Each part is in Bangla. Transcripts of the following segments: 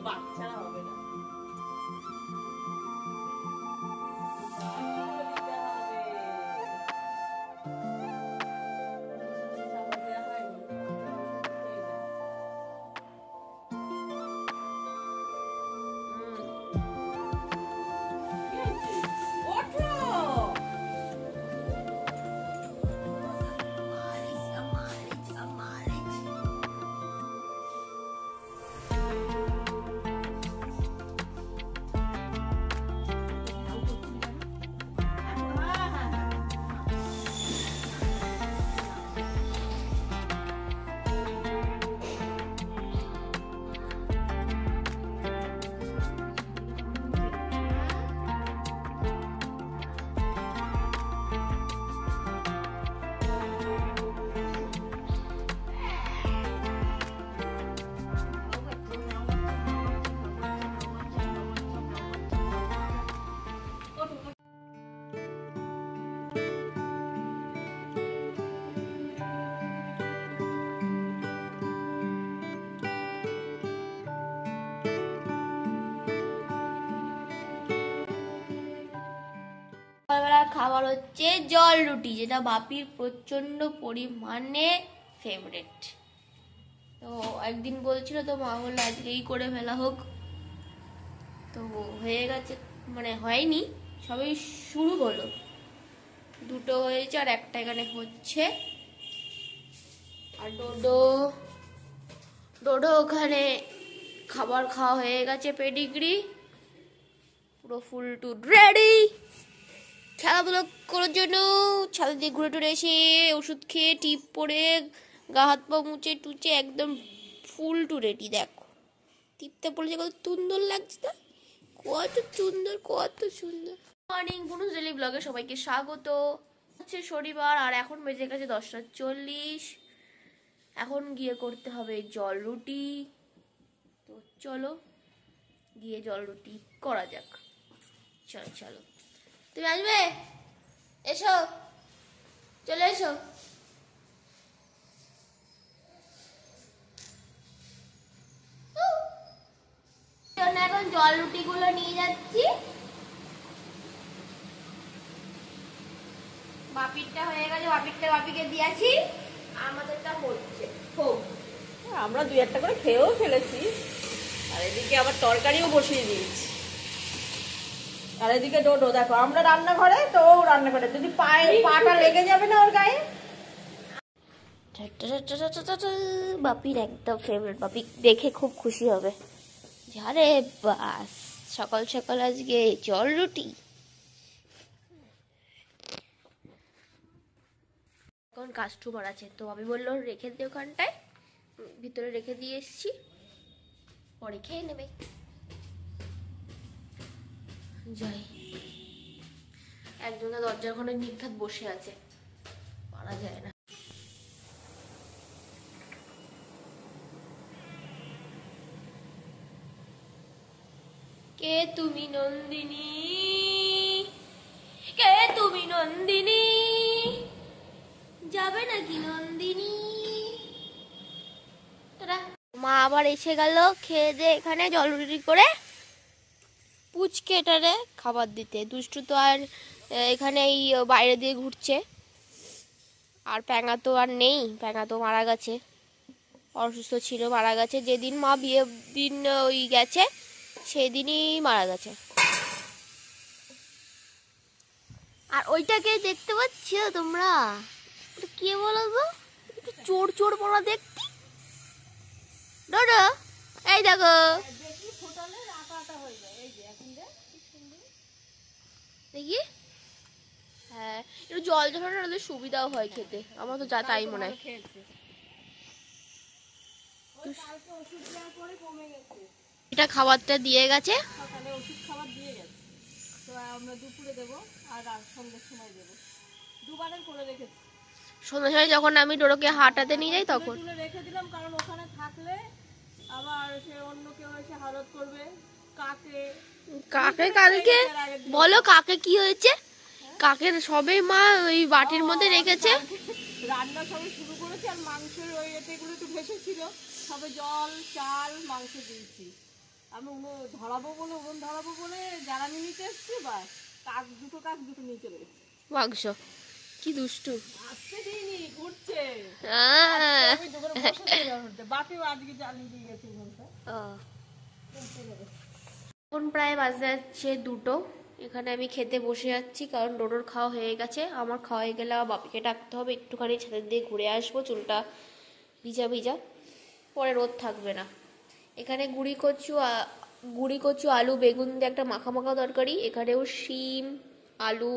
বাচ্চারা হবে না। খাবার হচ্ছে জল রুটি, যেটা বাপির প্রচন্ড পরিমাণে ফেভারিট। তো একদিন বলছিল, তো মা বললো আজকেই করে ফেলা হোক। তো হয়ে গেছে, মানে হয়নি, সবই শুরু হলো। দুটো হয়েছে আর একটা এখানে হচ্ছে। আর ডোডো ওখানে খাবার খাওয়া হয়ে গেছে, পেডিগ্রি পুরো ফুল টু রেডি খেলাধুলো করার জন্য। ছাদে দিয়ে ঘুরে টুরে এসে ওষুধ খেয়ে টিপ পরে গা হাত পা মুছে টুচে একদম ফুল টু রেডি। দেখো টিপতে পড়েছে, কত সুন্দর লাগছে না? কত সুন্দর, কত সুন্দর। মর্নিং বুনুস ডেইলি ব্লগে সবাইকে স্বাগত। হচ্ছে শনিবার আর এখন বেজে গেছে 10:40। এখন গিয়ে করতে হবে জল রুটি। তো চলো গিয়ে জল রুটি করা যাক। চলো চলো, তুমি আসবে? এসো, চলে এসো। এখন জল রুটি গুলো নিয়ে যাচ্ছি। বাপিরটা হয়ে গেছে, বাপিরটা বাপিকে দিয়েছি, আমাদেরটা হচ্ছে। আমরা 2-1টা করে খেয়েও ফেলেছি, আর এদিকে আবার তরকারিও বসিয়ে দিয়েছি। আর এদিকে ডোডো দেখো, আমরা রান্নাঘরে তো ও রান্নাঘরে, যদি পাটা লেগে যাবে না ওর গায়ে। বাপির একদম ফেভারিট, বাপি দেখে খুব খুশি হবে। আরে বাস, সকাল সকাল আজকে জল রুটি। এখন কাস্টমার আছে, তো আমি বললো রেখে দিই ওখানটায়, ভিতরে রেখে দিয়ে এসছি, পরে খেয়ে নেবে। যাই, একজনের দরজার ওখানে নিঘাত বসে আছে, পারা যায় না। কে তুমি নন্দিনী, কে তুমি নন্দিনী, যাবে নাকি নন্দিনী? মা আবার এসে গেল খেয়ে দিয়ে এখানে জল রুটি করে পুচকে এটারে খাবার দিতে। দুষ্টু তো আর এখানে এই বাইরে দিয়ে ঘুরছে, আর প্যাঙা তো আর নেই, প্যাঙা তো মারা গেছে, অসুস্থ ছিল মারা গেছে। যেদিন মা বিয়ের দিন ওই গেছে সেদিনই মারা গেছে। আর ওইটাকে দেখতে পাচ্ছ তোমরা, কে বলো তো, চোর চোর পড়া দেখতে। এই দেখো দেখি, হ্যাঁ একটু জল ঝরানো সুবিধাও হয় খেতে, আমার তো যা তাই মনে হয়। এটা খাবারটা দিয়ে গেছে, সকালে ওষুধ খাবার দিয়ে গেছে, তো আমরা দুপুরে দেবো আর সন্ধ্যের সময় দেবো, দুবারের করে রেখেছি। সন্ধ্যার সময় যখন আমি ডোরোকে হাঁটাতে নিয়ে যাই তখন রেখে দিলাম, কারণ ওখানে থাকলে আবার সে অন্য কেউ এসে হালত করবে। কাকে কালকে বলো, কাকে কি হয়েছে? কাকের সবে মা ওই বাটির মধ্যে রেখেছে, রান্না সবে শুরু করেছে, আর মাংসের ওই এতেগুলো একটু ভেসে ছিল, সবে জল চাল মাংস দিয়েছি। আমি উনুন ধরাবো বলে জ্বালানি নিতে এসছি, বা কাক দুটো নিয়ে চলে গেছে। মাংস কি দুষ্টু, আসতে দিইনি, ঘুরছে। বাপিও আজকে জ্বালিয়ে দিয়ে গেছে ঘন্টা। এখন প্রায় বাজে যাচ্ছে 2টো। এখানে আমি খেতে বসে যাচ্ছি, কারণ ডোডোর খাওয়া হয়ে গেছে, আমার খাওয়া হয়ে গেলে বাপিকে ডাকতে হবে, একটুখানি ছাদের দিয়ে ঘুরে আসবো, চুলটা ভিজা ভিজা, পরে রোদ থাকবে না। এখানে গুঁড়ি কচু আলু বেগুন দিয়ে একটা মাখা মাখা তরকারি, এখানেও শিম আলু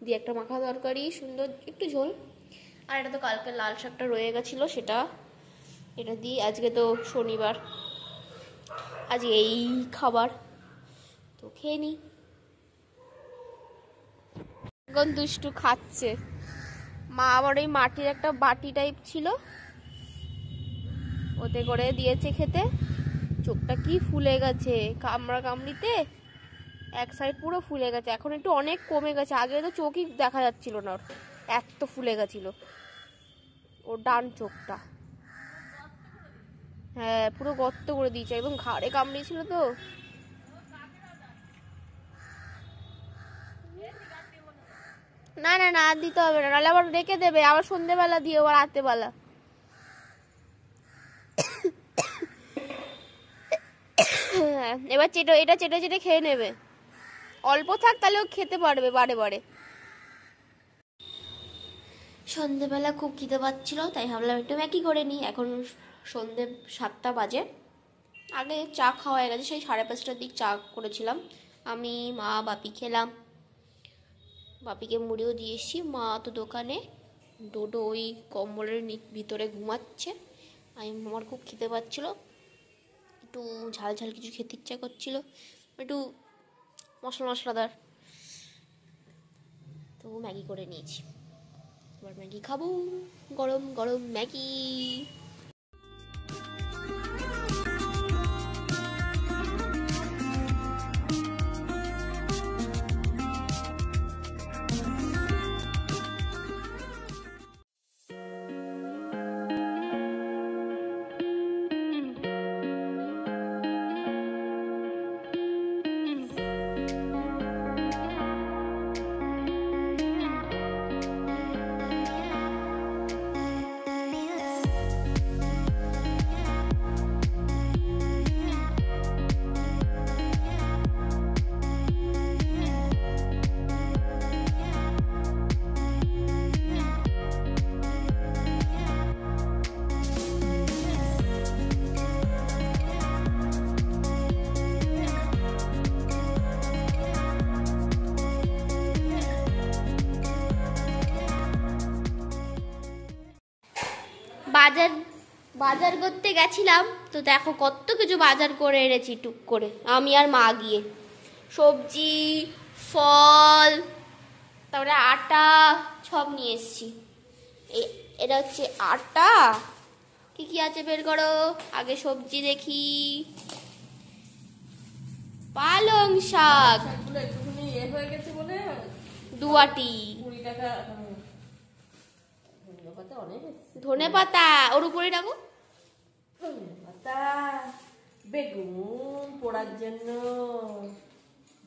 দিয়ে একটা মাখা তরকারি, সুন্দর একটু ঝোল। আর এটা তো কালকে লাল শাকটা রয়ে গেছিলো, এটা দিয়ে আজকে তো শনিবার, আজ এই খাবার তো খেয়ে নি। এখন দুষ্টু খাচ্ছে, মা আবার ওই মাটির একটা বাটি টাইপ ছিল ওতে করে দিয়েছে খেতে। চোখটা কি ফুলে গেছে কামড়িতে, এক সাইড পুরো ফুলে গেছে, এখন একটু অনেক কমে গেছে, আগে তো চোখই দেখা যাচ্ছিল না, ওর এত ফুলে গেছিল ওর ডান চোখটা। হ্যাঁ পুরো গর্ত করে দিয়েছে, একদম ঘাড়ে কামড়িয়েছিল তো। না না না আর দিতে হবে না, নাহলে আবার রেখে দেবে, আবার সন্ধ্যেবেলা দিয়ে আবার রাতেবেলা। এবার এটা চেটে চেটে খেয়ে নেবে, অল্প থাক তাহলেও খেতে পারবে বারে বারে। সন্ধেবেলা খুব খিদে পাচ্ছিল, তাই ভাবলাম একটু ম্যাগি করে নিই। এখন সন্ধে 7টা বাজে, আগে চা খাওয়া হয়ে গেছে, সেই 5:30টার দিক চা করেছিলাম আমি, মা বাপি খেলাম, বাপিকে মুড়িও দিয়ে এসছি। মা তো দোকানে, ডোডো ওই কম্বলের ভিতরে ঘুমাচ্ছে। আমার খুব খিদে পাচ্ছিল, একটু ঝাল ঝাল কিছু খেতে ইচ্ছা করছিল, একটু মশলাদার, তো ম্যাগি করে নিয়েছি। এবার ম্যাগি খাবো, গরম গরম ম্যাগি। বাজার করতে গেছিলাম, তো দেখো কত কিছু বাজার করে এনেছি টুক করে, আমি আর মা গিয়ে সবজি ফল তারপরে আটা সব নিয়ে এসেছি। এটা হচ্ছে আটা, কি কি আছে বের করো, আগে সবজি দেখি, পালং শাক হয়ে গেছে বলে 2 আটি, 20 টাকা। ধনে পাতা ওর উপরে রাখো, বেগুন পোড়ার জন্য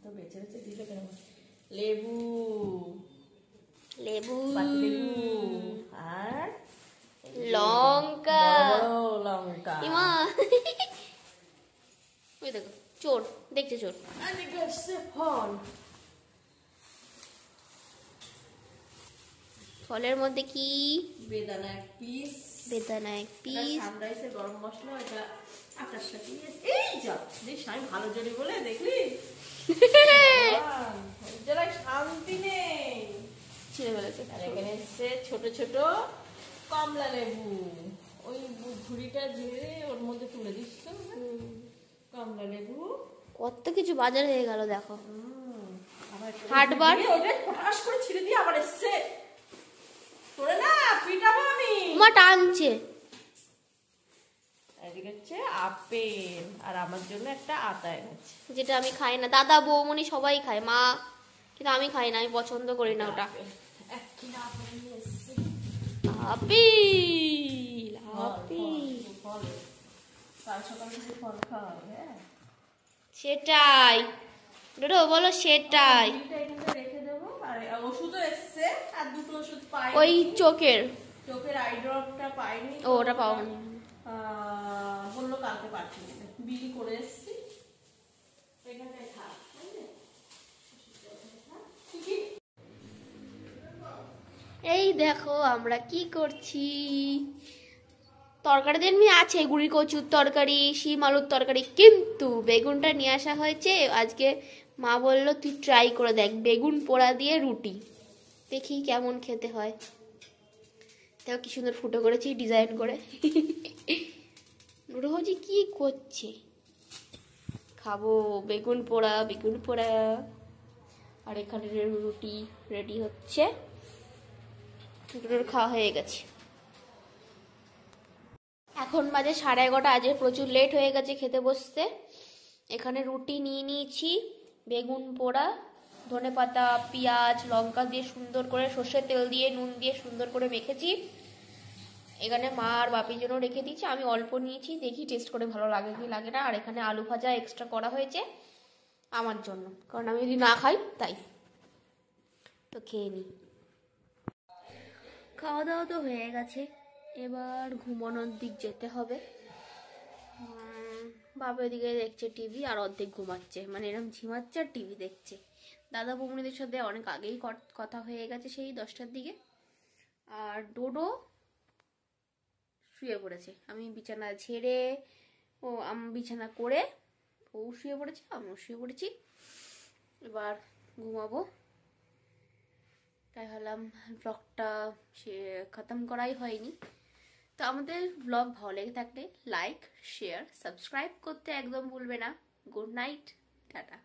তো বেছে বেছে দিল কেন, লেবু পাতিলেবু আর লঙ্কা বড় বড় লঙ্কা। ইমা ওই দেখো চোর দেখছে চোর। এদিকে আসছে ফল। ফলের মধ্যে কি? বেদানা এক পিস, বেদানা এক পিস, সানরাইসের গরম মশলা, এটা আটার সাথে এই যা দেখ আমি ভালো জড়ি বলে দেখলি জেলায় শান্তি নেই। ছিঁড়ে ফেলেছে। আর এখানে এসছে ছোট ছোট কমলা লেবু, ওই ঝুড়িটা ঝেড়ে ওর মধ্যে তুলে দিচ্ছ। কমলা লেবু কত কিছু বাজার হয়ে গেল দেখো। আবার হাটবার ওটা ফটাস করে ছিঁড়ে দিয়ে আবার এসছে তোরে না পিটাবো আমি। মা টানছে। এদিকে হচ্ছে আপেল আর আমার জন্য একটা আতা এনেছে, যেটা আমি খাই না, দাদা বৌমনি সবাই খায়, মা কিন্তু আমি খাই না, আমি পছন্দ করি না ওটা। এক কিলো আপেল নিয়ে এসছে। আপেল আপেল ফল কাল সকালে কিছু ফল খাওয়া হবে। হ্যাঁ সেটাই ডোডো বলো সেটাই। বিলটা এখানে রেখে দেবো। আর ওষুধও এসছে, আর দুটো ওষুধ পাই। ওই চোখের আই ড্রপটা পাইনি। ও ওটা পাওনি। বললো কালকে পাঠিয়ে দেবে, বিল করে এসছি। এখানটায় থাক, বুঝলে? এই দেখো আমরা কি করছি। তরকারি এমনি আছে, গুড়ি কচুর তরকারি, শিম আলুর তরকারি, কিন্তু বেগুনটা নিয়ে আসা হয়েছে আজকে। মা বললো তুই ট্রাই করে দেখ বেগুন পোড়া দিয়ে রুটি, দেখি কেমন খেতে হয়। দেখো কি সুন্দর ফুটো করেছি ডিজাইন করে। রোজি কি করছে? খাবো বেগুন পোড়া, বেগুন পোড়া। আর এখানে রুটি রেডি হচ্ছে, খাওয়া হয়ে গেছে। এখন বাজে 11:30, আজকে প্রচুর লেট হয়ে গেছে খেতে বসতে। এখানে রুটি নিয়ে নিয়েছি, বেগুন পোড়া, ধনেপাতা, পেঁয়াজ, লঙ্কা দিয়ে সুন্দর করে সর্ষের তেল দিয়ে নুন দিয়ে সুন্দর করে মেখেছি। এখানে মা আর বাপির জন্য রেখে দিয়েছি, আমি অল্প নিয়েছি, দেখি টেস্ট করে ভালো লাগে কি লাগে না। আর এখানে আলু ভাজা এক্সট্রা করা হয়েছে আমার জন্য, কারণ আমি যদি না খাই তাই। তো খেয়ে নিই। খাওয়া দাওয়া তো হয়ে গেছে, এবার ঘুমানোর দিক যেতে হবে। বাবা ওদিকে দেখছে টিভি আর অর্ধেক ঘুমাচ্ছে, মানে এরকম ঝিমাচ্ছে আর টিভি দেখছে। দাদা বৌমনিদের সাথে অনেক আগেই কথা হয়ে গেছে, সেই 10টার দিকে। আর ডোডো শুয়ে পড়েছে, আমি বিছানা ঝেড়ে আমি বিছানা করে ও শুয়ে পড়েছে, আমিও শুয়ে পড়েছি। এবার ঘুমাবো। তাই ভাবলাম ব্লগটা খতম করাই হয়নি। তো আমাদের ব্লগ ভালো লেগে থাকলে লাইক, শেয়ার, সাবস্ক্রাইব করতে একদম ভুলবে না। Good night, tata.